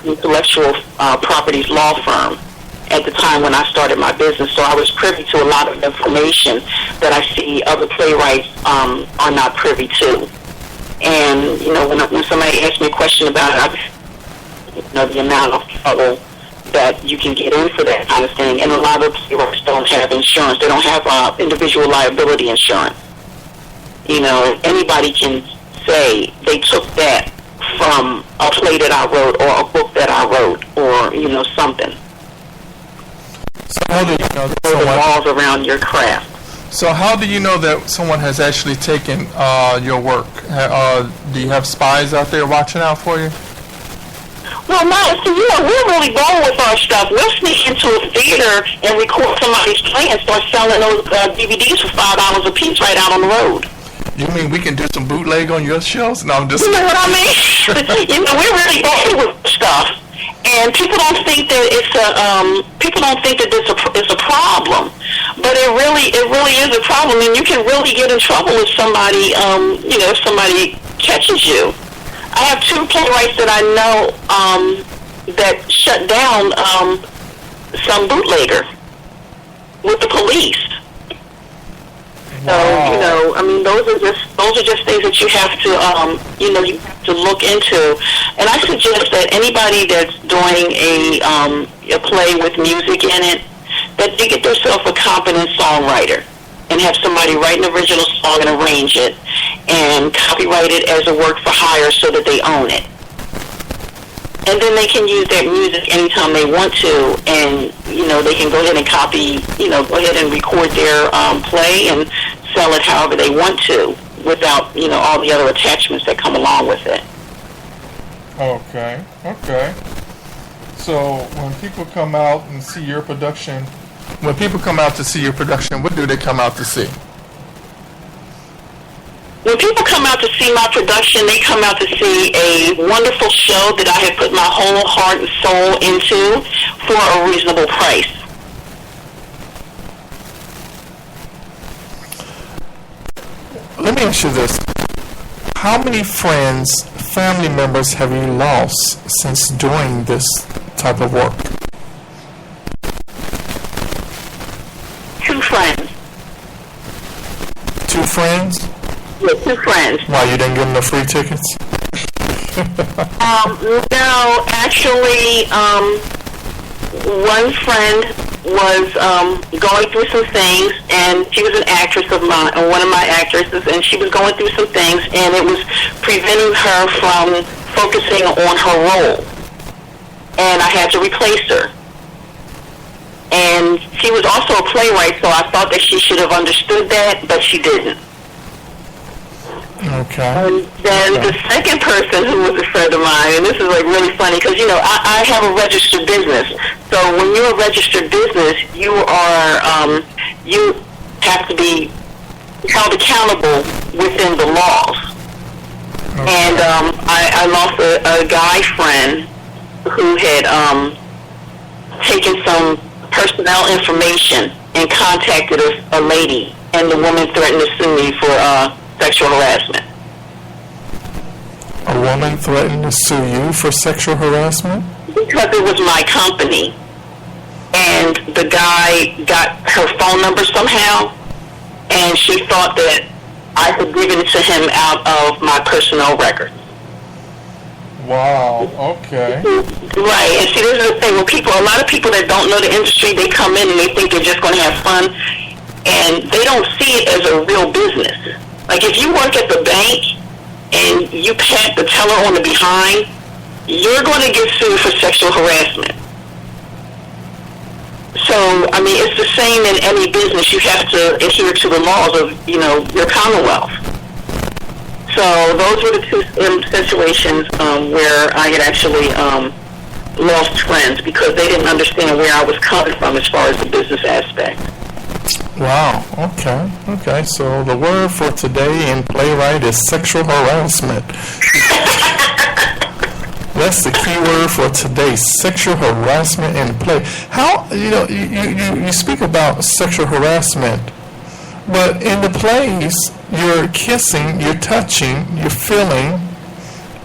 intellectual properties law firm at the time when I started my business, so I was privy to a lot of information that I see other playwrights are not privy to. And, when somebody asks me a question about it, the amount of trouble that you can get in for that kind of thing. And a lot of playwrights don't have insurance. They don't have individual liability insurance. Anybody can say they took that from a play that I wrote or a book that I wrote or, something. So how do you know that the laws around your craft. So how do you know that someone has actually taken your work? Do you have spies out there watching out for you? Well, no, we're really bold with our stuff. We'll sneak into a theater and record somebody's play and start selling those DVDs for $5 a piece right out on the road. You mean we can do some bootleg on your shows? No, I'm just... You know what I mean? We're really bold with stuff. And people don't think that it's a problem, but it really is a problem, and you can really get in trouble if somebody if somebody catches you. I have two playwrights that I know that shut down some bootlegger with the police. Wow. So those are just things that you have to you have to look into. And I suggest that anybody that's doing a play with music in it, that they get themselves a competent songwriter and have somebody write an original song and arrange it and copyright it as a work for hire so that they own it. And then they can use that music anytime they want to, and they can go ahead and go ahead and record their play and sell it however they want to, without all the other attachments that come along with it. Okay. So when people come out and see your production, what do they come out to see? When people come out to see my production, they come out to see a wonderful show that I have put my whole heart and soul into for a reasonable price. Let me ask you this. How many friends, family members have you lost since doing this type of work? 2 friends. 2 friends? Yeah, 2 friends. Why, you didn't give them the free tickets? No, actually, one friend was going through some things, and she was an actress of mine, one of my actresses, and she was going through some things, and it was preventing her from focusing on her role. And I had to replace her. And she was also a playwright, so I thought that she should have understood that, but she didn't. Okay. And then the second person who was a friend of mine, and this is like really funny because I have a registered business. So when you're a registered business, you have to be held accountable within the laws. Okay. And I lost a guy friend who had taken some personnel information and contacted a lady, and the woman threatened to sue me for sexual harassment. A woman threatened to sue you for sexual harassment? Because it was my company. And the guy got her phone number somehow, and she thought that I had given it to him out of my personnel records. Wow, okay. Right, and see, this is the thing. A lot of people that don't know the industry, they come in and they think they're just going to have fun, and they don't see it as a real business. Like if you work at the bank and you pat the teller on the behind, you're going to get sued for sexual harassment. So, it's the same in any business. You have to adhere to the laws of, your commonwealth. So those were the 2 situations where I had actually lost friends because they didn't understand where I was coming from as far as the business aspect. Wow, okay. So the word for today in Playwright is sexual harassment. That's the key word for today, sexual harassment in play. How, you speak about sexual harassment, but in the plays, you're kissing, you're touching, you're feeling,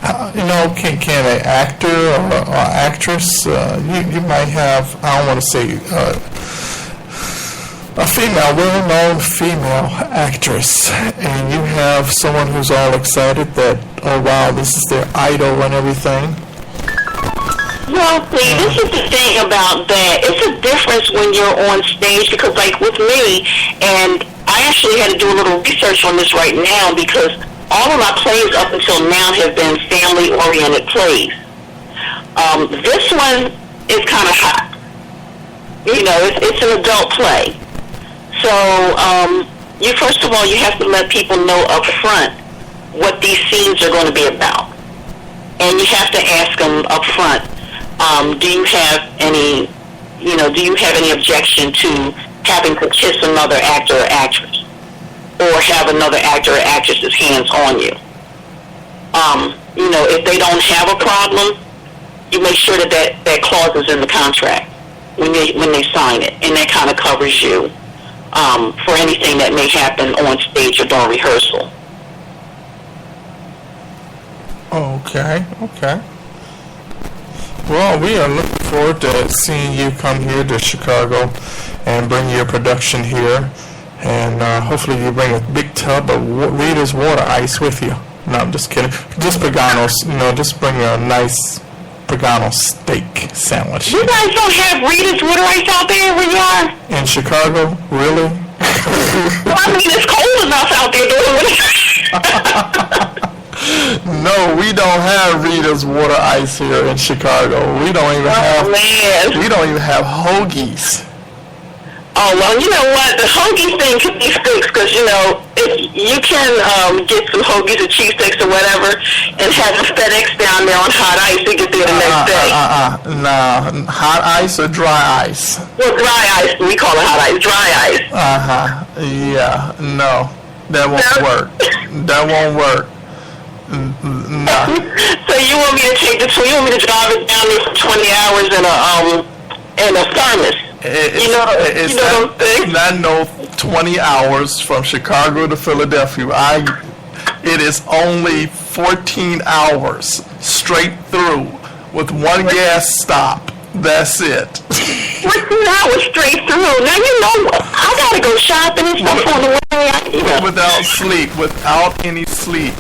Can an actor or actress, you might have, I don't want to say, a female, well-known female actress, and you have someone who's all excited that, oh wow, this is their idol and everything. Well, see, this is the thing about that. It's a difference when you're on stage, because, like, with me, and I actually had to do a little research on this right now, because all of my plays up until now have been family-oriented plays. This one is kind of hot. It's an adult play. So, first of all, you have to let people know up front what these scenes are going to be about. And you have to ask them up front, do you have any objection to having to kiss another actor or actress? Or have another actor or actress's hands on you? If they don't have a problem, you make sure that clause is in the contract when they sign it, and that kind of covers you for anything that may happen on stage or during rehearsal. Okay. Well, we are looking forward to seeing you come here to Chicago and bring your production here. And hopefully you bring a big tub of Rita's water ice with you. No, I'm just kidding. Just Pagano's, just bring a nice Pagano steak sandwich. You guys don't have Rita's water ice out there where you are? In Chicago? Really? Well, I mean, it's cold enough out there, No, we don't have Rita's water ice here in Chicago. We don't even have hoagies. Oh, well, you know what? The hoagie thing could be fixed because, if you can get some hoagies or cheesesteaks or whatever and have the FedEx down there on hot ice to get there the next day. Nah, hot ice or dry ice? Well, dry ice. We call it hot ice. Dry ice. Yeah, no. That won't work. That won't work. Nah. So you want me to drive it down there for 20 hours in a thermos? It's not no 20 hours from Chicago to Philadelphia. It is only 14 hours straight through with one gas stop. That's it. 14 hours straight through. Now I gotta go shopping and stuff on the way. Without any sleep.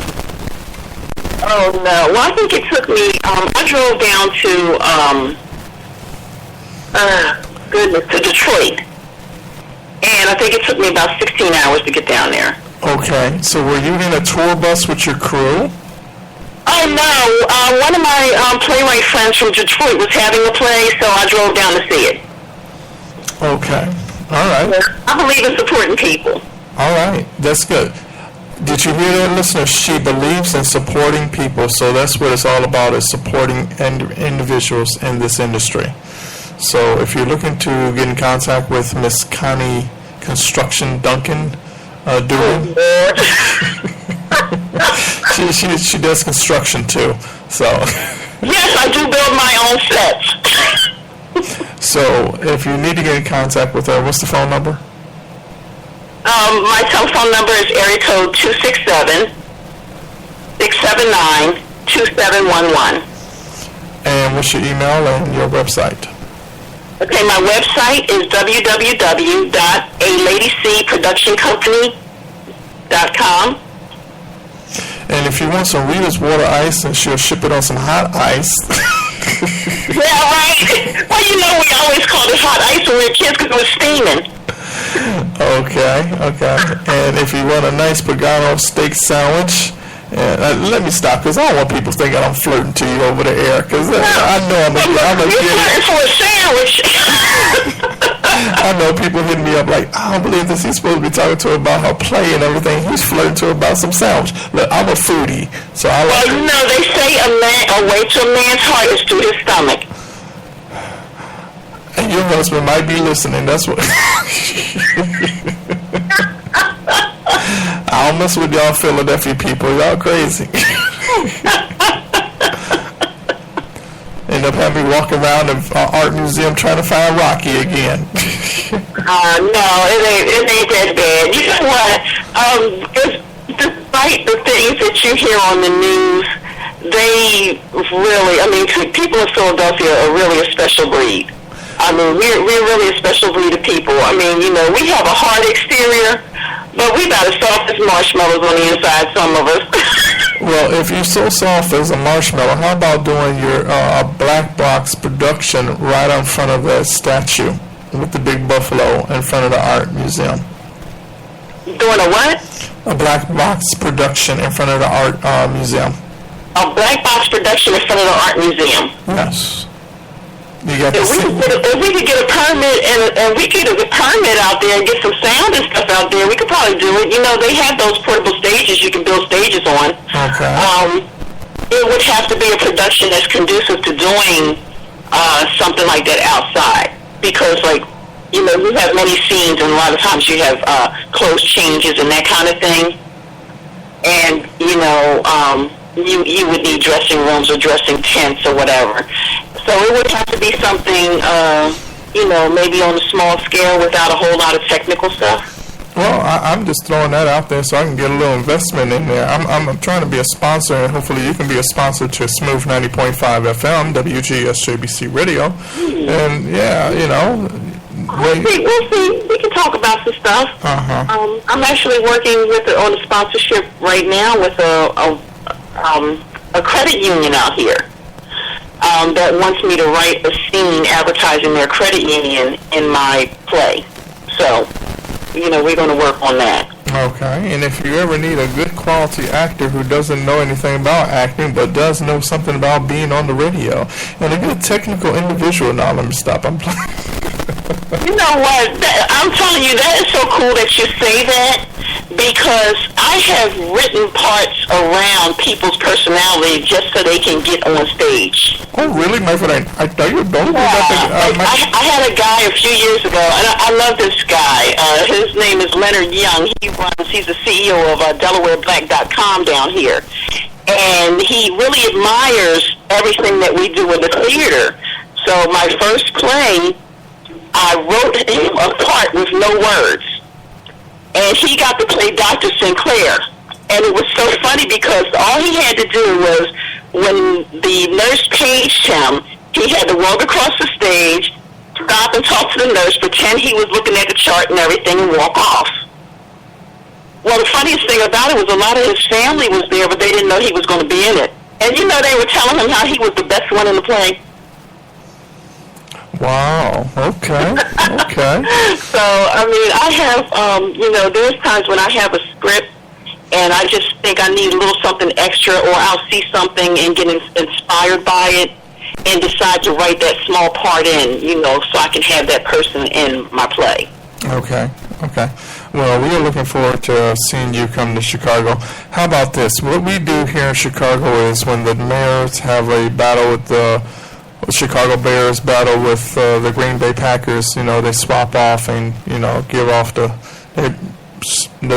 Oh no. Well, I think it took me. I drove down to Detroit, and I think it took me about 16 hours to get down there. Okay, so were you in a tour bus with your crew? Oh no, one of my Playwright friends from Detroit was having a play, so I drove down to see it. Okay, all right. I believe in supporting people. All right, that's good. Did you hear that, listener? She believes in supporting people, so that's what it's all about, is supporting individuals in this industry. So if you're looking to get in contact with Miss Connie Construction Duncan Doohan, she does construction too. So yes, I do build my own sets. So if you need to get in contact with her, what's the phone number? My telephone number is area code 267-679-2711. And what's your email and your website? Okay, my website is www.aladycproductioncompany.com. And if you want some Rita's water ice, and she'll ship it on some hot ice. Yeah, right. Well, we always called it hot ice when we were kids because it was steaming. Okay. And if you want a nice Pagano steak sandwich, let me stop, because I don't want people thinking I'm flirting to you over the air, because I know I'm flirting for a sandwich. I know people hitting me up like, I don't believe this. He's supposed to be talking to her about her play and everything. He's flirting to her about some sandwich. Look, I'm a foodie, so I like. Well, they say a way to a man's heart is through his stomach. And your husband might be listening. That's what. I don't mess with y'all Philadelphia people. Y'all crazy. End up having me walk around the art museum trying to find Rocky again. No, it ain't that bad. You know what? Despite the things that you hear on the news they really, I mean, people in Philadelphia are really a special breed. I mean, we're really a special breed of people. I mean, you know, we have a hard exterior, but we about as soft as marshmallows on the inside, some of us. Well, if you're so soft as a marshmallow, how about doing your black box production right in front of that statue with the big buffalo in front of the art museum? Doing a what? A black box production in front of the art museum. A black box production in front of the art museum. Yes. You got If we could get a permit and we could get a permit out there and get some sound and stuff out there, we could probably do it. You know, they have those portable stages you can build stages on. Okay. It would have to be a production that's conducive to doing something like that outside, because, like, you know, you have many scenes, and a lot of times you have clothes changes and that kind of thing. And, you know, you would need dressing rooms or dressing tents or whatever. So it would have to be something, you know, maybe on a small scale without a whole lot of technical stuff. Well, I'm just throwing that out there so I can get a little investment in there. I'm trying to be a sponsor, and hopefully you can be a sponsor to Smooth 90.5 FM, WGSJBC Radio. And, yeah, you know. We'll see. We can talk about some stuff. Uh-huh. I'm actually working on a sponsorship right now with a credit union out here that wants me to write a scene advertising their credit union in my play. So, you know, we're going to work on that. Okay, and if you ever need a good quality actor who doesn't know anything about acting but does know something about being on the radio, and a good technical individual, now let me stop, I'm playing. You know what? I'm telling you, that is so cool that you say that, because I have written parts around people's personality just so they can get on stage. Oh, really? My friend, I thought you don't know I had a guy a few years ago, and I love this guy. His name is Leonard Young. He's the CEO of DelawareBlack.com down here. And he really admires everything that we do in the theater. So my first play, I wrote him a part with no words. And he got to play Dr. Sinclair. And it was so funny because all he had to do was, when the nurse paged him, he had to walk across the stage, stop and talk to the nurse, pretend he was looking at the chart and everything, and walk off. Well, the funniest thing about it was a lot of his family was there, but they didn't know he was going to be in it. And, you know, they were telling him how he was the best one in the play. Wow, okay, okay. So, I mean, I have, you know, there's times when I have a script and I just think I need a little something extra, or I'll see something and get inspired by it and decide to write that small part in, you know, so I can have that person in my play. Okay, okay. Well, we are looking forward to seeing you come to Chicago. How about this? What we do here in Chicago is when the mayors have a battle with the Chicago Bears battle with the Green Bay Packers, you know, they swap off and, you know, give off the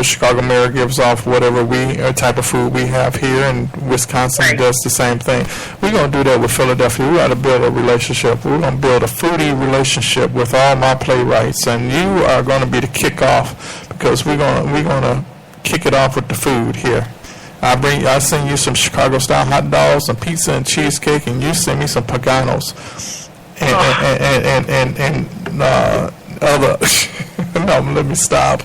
Chicago mayor gives off whatever type of food we have here, and Wisconsin does the same thing. We're going to do that with Philadelphia. We're going to build a relationship. We're going to build a foodie relationship with all my playwrights, and you are going to be the kickoff, because we're going to kick it off with the food here. I send you some Chicago-style hot dogs, some pizza and cheesecake, and you send me some paganos and other. No, let me stop.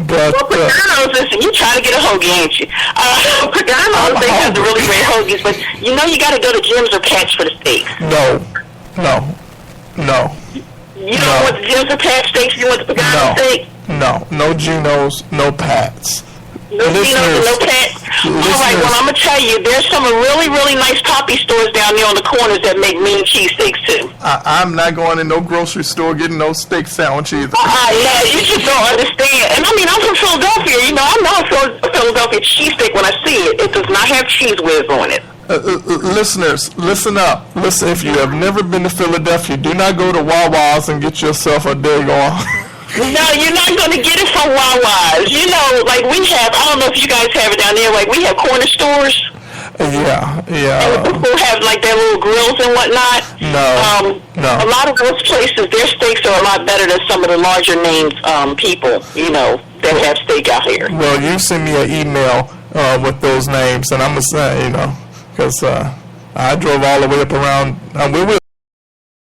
But Paganos, listen, you trying to get a hoagie, ain't you? Paganos, they have the really great hoagies, but you know you got to go to Jim's or Pat's for the steaks. No. You don't want the Jim's or Pat's steaks? You want the Pagano steak? No Geno's, no Pat's. No Geno's and no Pat's? All right, well, I'm going to tell you, there's some really, really nice poppy stores down there on the corners that make mean cheese steaks, too. I'm not going in no grocery store getting no steak sandwich either. Yeah, you just don't understand. And I mean, I'm from Philadelphia. You know, I know a Philadelphia cheesesteak when I see it. It does not have cheese whiz on it. Listeners, listen up. Listen, if you have never been to Philadelphia, do not go to Wawa's and get yourself a daggone. No, you're not going to get it from Wawa's. You know, like we have, I don't know if you guys have it down there, like we have corner stores. Yeah. And people have like their little grills and whatnot. No. A lot of those places, their steaks are a lot better than some of the larger named people, you know, that have steak out here. Well, you send me an email with those names, and I'm going to say, you know, because I drove all the way up around. We were